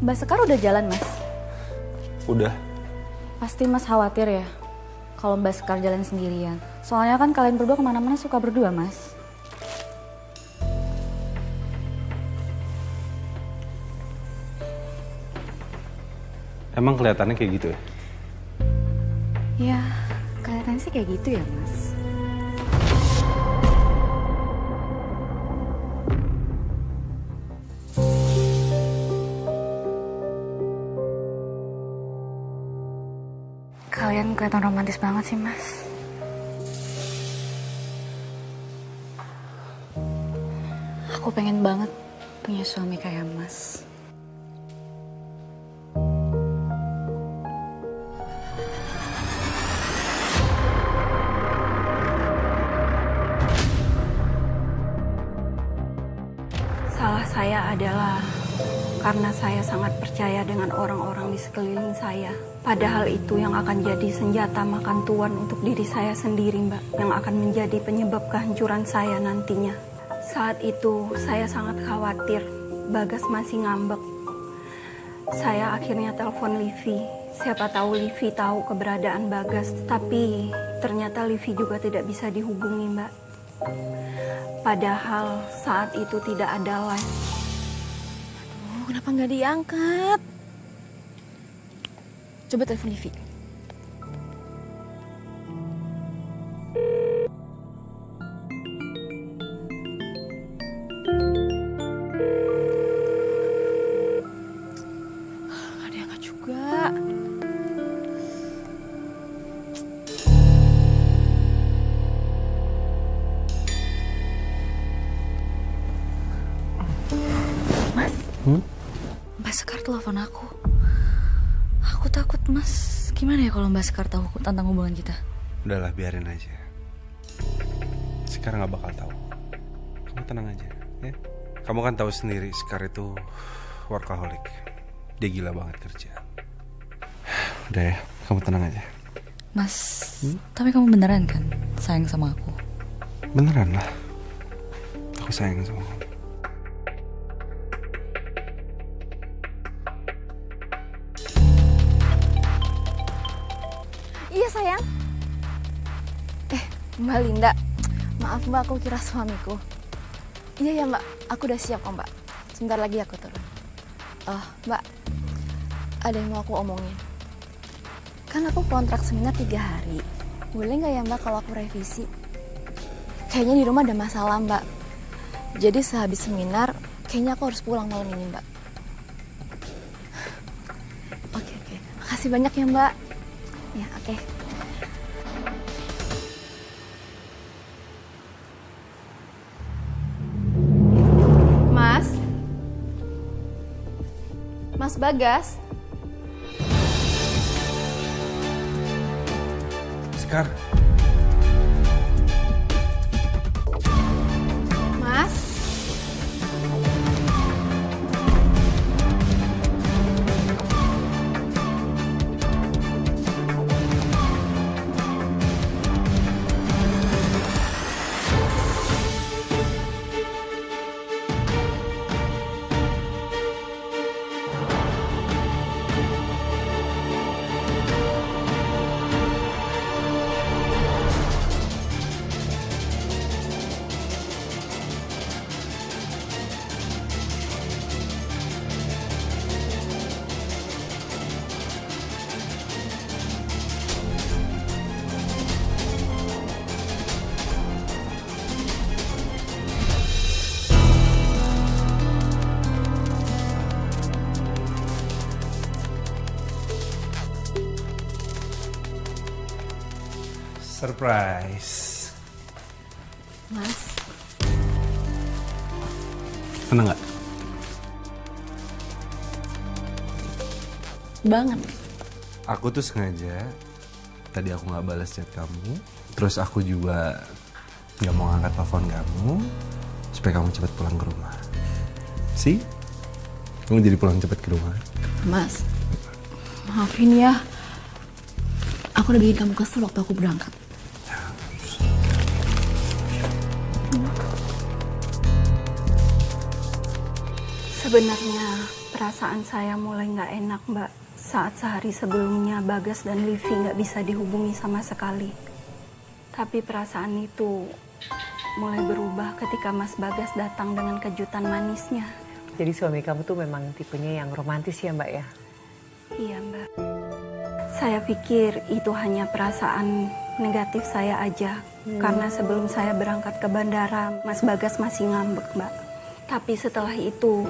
Mbak Sekar udah jalan, Mas? Udah. Pasti Mas khawatir ya kalau Mbak Sekar jalan sendirian. Soalnya kan kalian berdua kemana-mana suka berdua, Mas. Emang kelihatannya kayak gitu ya? Ya, kelihatannya sih kayak gitu ya, Mas. Kalian kelihatan romantis banget sih, Mas. Aku pengen banget punya suami kayak Mas. Salah saya adalah karena saya sangat percaya dengan orang-orang di sekeliling saya. Padahal itu yang akan jadi senjata makan tuan untuk diri saya sendiri, Mbak. Yang akan menjadi penyebab kehancuran saya nantinya. Saat itu saya sangat khawatir Bagas masih ngambek. Saya akhirnya telepon Livi. Siapa tahu Livi tahu keberadaan Bagas. Tapi ternyata Livi juga tidak bisa dihubungi, Mbak. Padahal saat itu tidak ada live. Kenapa nggak diangkat? Coba telepon Livi. Nggak diangkat juga. Mas? Mbak Sekar telepon aku. Aku takut, Mas. Gimana ya kalau Mbak Sekar tahu tentang hubungan kita? Udahlah, biarin aja. Sekar nggak bakal tahu. Kamu tenang aja, ya. Kamu kan tahu sendiri, Sekar itu workaholic. Dia gila banget kerja. Udah ya, kamu tenang aja. Mas, tapi kamu beneran kan sayang sama aku? Beneran lah. Aku sayang sama kamu. Iya sayang. Mbak Linda, maaf Mbak, aku kira suamiku. Iya ya Mbak, aku udah siap kok Mbak. Sebentar lagi aku turun. Mbak, ada yang mau aku omongin. Kan aku kontrak seminar 3 hari. Boleh nggak ya Mbak kalau aku revisi? Kayaknya di rumah ada masalah Mbak. Jadi sehabis seminar, kayaknya aku harus pulang malam ini Mbak. Oke. Makasih banyak ya Mbak. Ya, oke. Mas Bagas. Sekar. Mas. Surprise. Mas. Seneng gak? Banget. Aku tuh sengaja tadi aku gak balas chat kamu. Terus aku juga gak mau angkat telepon kamu supaya kamu cepat pulang ke rumah. See? Kamu jadi pulang cepat ke rumah. Mas, maafin ya. Aku udah bikin kamu kesel waktu aku berangkat. Sebenarnya Perasaan saya mulai nggak enak, Mbak, saat sehari sebelumnya Bagas dan Livi nggak bisa dihubungi sama sekali. Tapi perasaan itu mulai berubah ketika Mas Bagas datang dengan kejutan manisnya. Jadi suami kamu tuh memang tipenya yang romantis ya Mbak ya? Iya, Mbak. Saya pikir itu hanya perasaan negatif saya aja. Karena sebelum saya berangkat ke bandara, Mas Bagas masih ngambek, Mbak. Tapi setelah itu,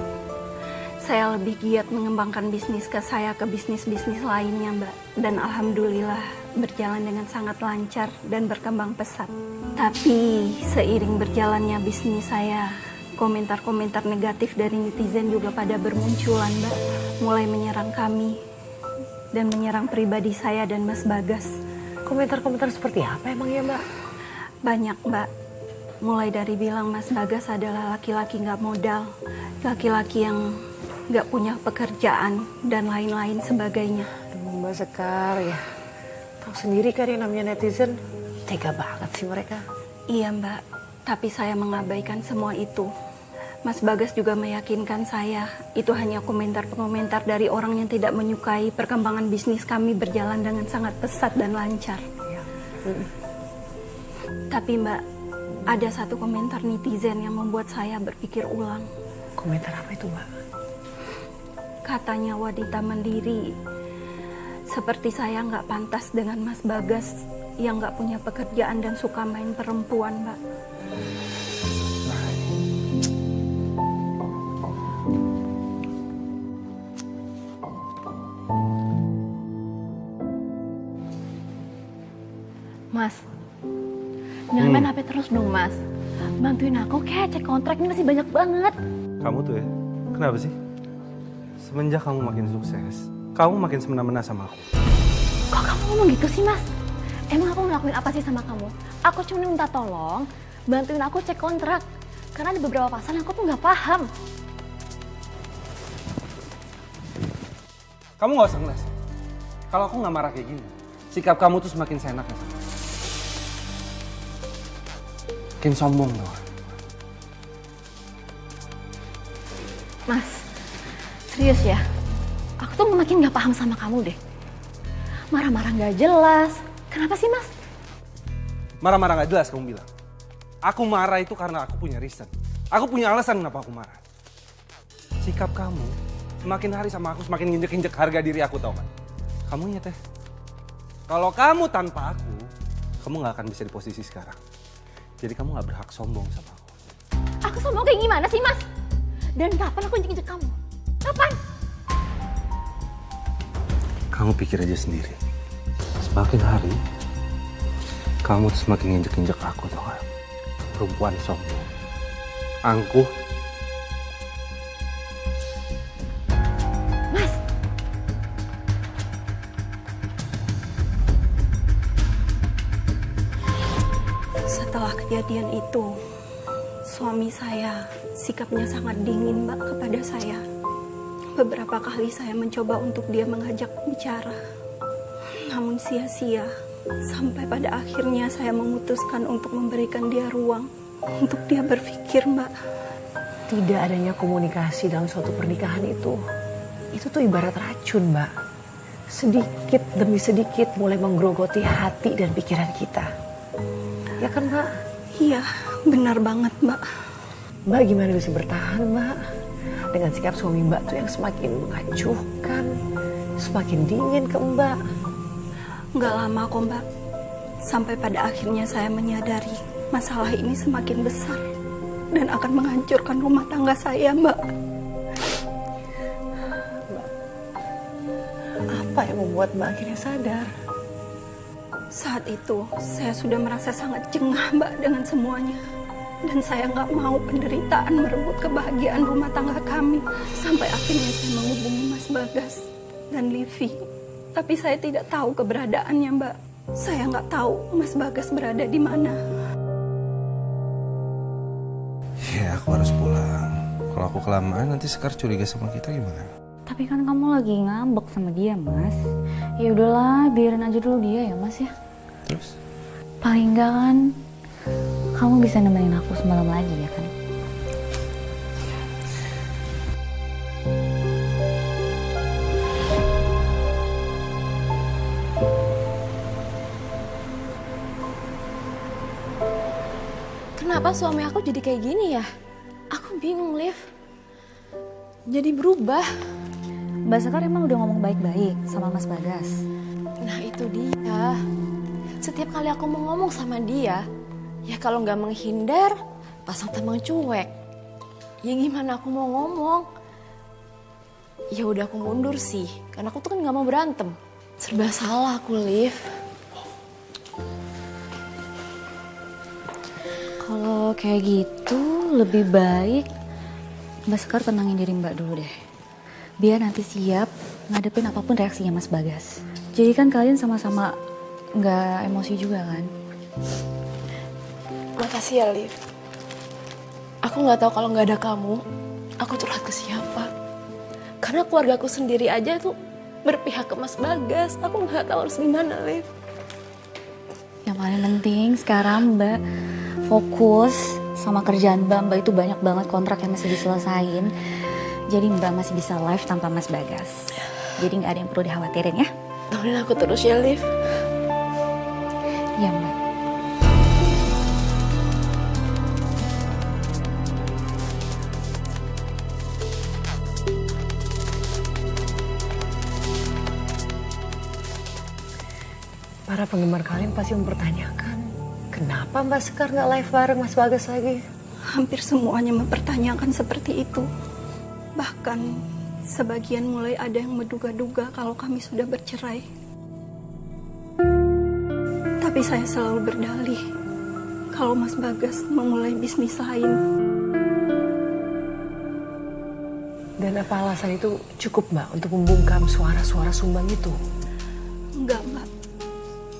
saya lebih giat mengembangkan bisnis ke bisnis-bisnis lainnya, Mbak. Dan alhamdulillah berjalan dengan sangat lancar dan berkembang pesat. Tapi seiring berjalannya bisnis saya, komentar-komentar negatif dari netizen juga pada bermunculan, Mbak. Mulai menyerang kami dan menyerang pribadi saya dan Mas Bagas. Komentar-komentar seperti apa emang ya Mbak? Banyak, Mbak. Mulai dari bilang Mas Bagas adalah laki-laki nggak modal, laki-laki yang nggak punya pekerjaan, dan lain-lain sebagainya. Aduh Mbak Sekar ya, tahu sendiri kan yang namanya netizen, tega banget sih mereka. Iya, Mbak, tapi saya mengabaikan semua itu. Mas Bagas juga meyakinkan saya, itu hanya komentar-komentar dari orang yang tidak menyukai perkembangan bisnis kami berjalan dengan sangat pesat dan lancar. Ya. Tapi Mbak, ada satu komentar netizen yang membuat saya berpikir ulang. Komentar apa itu Mbak? Katanya wanita mandiri, seperti saya nggak pantas dengan Mas Bagas yang nggak punya pekerjaan dan suka main perempuan, Mbak. Mas, jangan main HP terus dong, Mas. Bantuin aku, kayak cek kontrak ini masih banyak banget. Kamu tuh ya, kenapa sih? Semenjak kamu makin sukses, kamu makin semena-mena sama aku. Kok kamu ngomong gitu sih, Mas? Emang aku ngelakuin apa sih sama kamu? Aku cuma minta tolong, bantuin aku cek kontrak. Karena ada beberapa pasal yang aku tuh nggak paham. Kamu gak usah ngeles. Kalau aku gak marah kayak gini, sikap kamu tuh semakin seenaknya sama aku. Makin sombong dong. Mas, serius ya? Aku tuh makin gak paham sama kamu deh. Marah-marah gak jelas. Kenapa sih, Mas? Marah-marah gak jelas kamu bilang. Aku marah itu karena aku punya reason. Aku punya alasan kenapa aku marah. Sikap kamu semakin hari sama aku semakin nginjek-injek harga diri aku, tau kan? Kamu ingat ya? Kalau kamu tanpa aku, kamu gak akan bisa di posisi sekarang. Jadi kamu gak berhak sombong sama aku. Aku sombong kayak gimana sih, Mas? Dan kapan aku injek-injek kamu? Kapan? Kamu pikir aja sendiri. Semakin hari, kamu tuh semakin nginjek-injek aku, tau gak? Perempuan sombong, angkuh. Mas! Setelah kejadian itu, suami saya sikapnya sangat dingin, Mbak, kepada saya. Beberapa kali saya mencoba untuk dia mengajak bicara, namun sia-sia. Sampai pada akhirnya saya memutuskan untuk memberikan dia ruang untuk dia berpikir, Mbak. Tidak adanya komunikasi dalam suatu pernikahan itu tuh ibarat racun Mbak. Sedikit demi sedikit mulai menggerogoti hati dan pikiran kita. Ya kan Mbak? Iya, benar banget, Mbak. Mbak gimana bisa bertahan Mbak? Dengan sikap suami Mbak tuh yang semakin mengacuhkan, semakin dingin ke Mbak. Nggak lama kok, Mbak. Sampai pada akhirnya saya menyadari masalah ini semakin besar dan akan menghancurkan rumah tangga saya, Mbak. Apa yang membuat Mbak akhirnya sadar? Saat itu saya sudah merasa sangat jengah, Mbak, dengan semuanya. Dan saya nggak mau penderitaan merebut kebahagiaan rumah tangga kami. Sampai akhirnya saya menghubungi Mas Bagas dan Livi. Tapi saya tidak tahu keberadaannya, Mbak. Saya nggak tahu Mas Bagas berada di mana. Ya, aku harus pulang. Kalau aku kelamaan nanti Sekar curiga sama kita gimana? Tapi kan kamu lagi ngambek sama dia, Mas. Ya udahlah, biarin aja dulu dia ya, Mas ya. Terus? Paling enggak kan kamu bisa nemenin aku semalam lagi ya kan? Kenapa suami aku jadi kayak gini ya? Aku bingung, Liv. Jadi berubah. Mbak Sekar emang udah ngomong baik-baik sama Mas Bagas? Nah itu dia. Setiap kali aku mau ngomong sama dia, ya kalau nggak menghindar, pasang tembang cuek. Ya gimana aku mau ngomong? Ya udah aku mundur sih, karena aku tuh kan nggak mau berantem. Serba salah aku, Liv. Kalau kayak gitu lebih baik Mbak Sekar tenangin diri Mbak dulu deh. Biar nanti siap ngadepin apapun reaksinya Mas Bagas. Jadi kan kalian sama-sama nggak emosi juga kan? Makasih ya, Liv. Aku nggak tahu kalau nggak ada kamu, aku curhat ke siapa. Karena keluargaku sendiri aja tuh berpihak ke Mas Bagas. Aku nggak tahu harus gimana, Liv. Yang paling penting sekarang Mbak fokus sama kerjaan Mbak. Mbak itu banyak banget kontrak yang masih diselesain. Jadi Mbak masih bisa live tanpa Mas Bagas. Jadi nggak ada yang perlu dikhawatirin ya. Temenin aku terus ya, Liv. Iya Mbak. Para penggemar kalian pasti mempertanyakan, kenapa Mbak Sekar nggak live bareng Mas Bagas lagi? Hampir semuanya mempertanyakan seperti itu. Bahkan sebagian mulai ada yang menduga-duga kalau kami sudah bercerai. Tapi saya selalu berdalih kalau Mas Bagas memulai bisnis lain. Dan apa alasan itu cukup Mbak untuk membungkam suara-suara sumbang itu? Enggak, Mbak.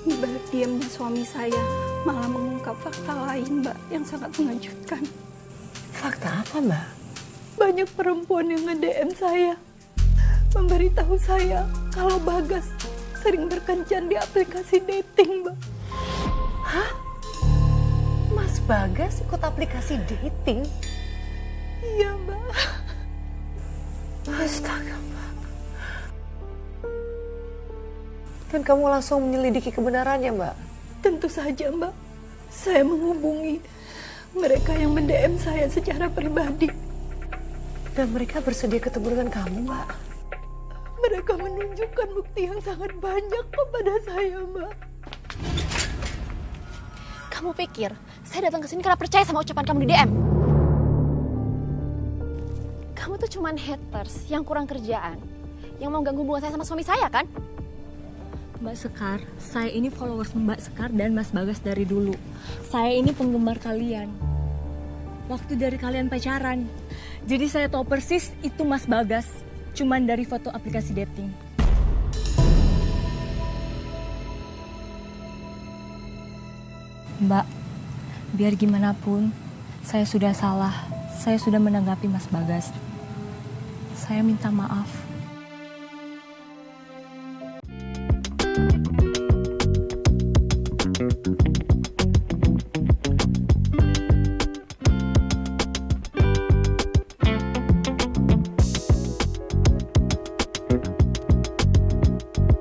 Di balik diamnya suami saya malah mengungkap fakta lain, Mbak, yang sangat mengejutkan. Fakta apa Mbak? Banyak perempuan yang nge-DM saya, memberitahu saya kalau Bagas sering berkencan di aplikasi dating, Mbak. Hah? Mas Bagas ikut aplikasi dating? Iya, Mbak. Astaga Mbak. Dan kamu langsung menyelidiki kebenarannya Mbak? Tentu saja, Mbak. Saya menghubungi mereka yang mend-DM saya secara pribadi. Dan mereka bersedia ketemu dengan kamu Mbak? Mereka menunjukkan bukti yang sangat banyak kepada saya, Mbak. Kamu pikir saya datang ke sini karena percaya sama ucapan kamu di DM? Kamu tuh cuman haters yang kurang kerjaan, yang mau ganggu hubungan saya sama suami saya kan? Mbak Sekar, saya ini followers Mbak Sekar dan Mas Bagas dari dulu. Saya ini penggemar kalian. Waktu dari kalian pacaran. Jadi saya tahu persis itu Mas Bagas. Cuman dari foto aplikasi dating. Mbak, biar gimana pun, saya sudah salah. Saya sudah menanggapi Mas Bagas. Saya minta maaf.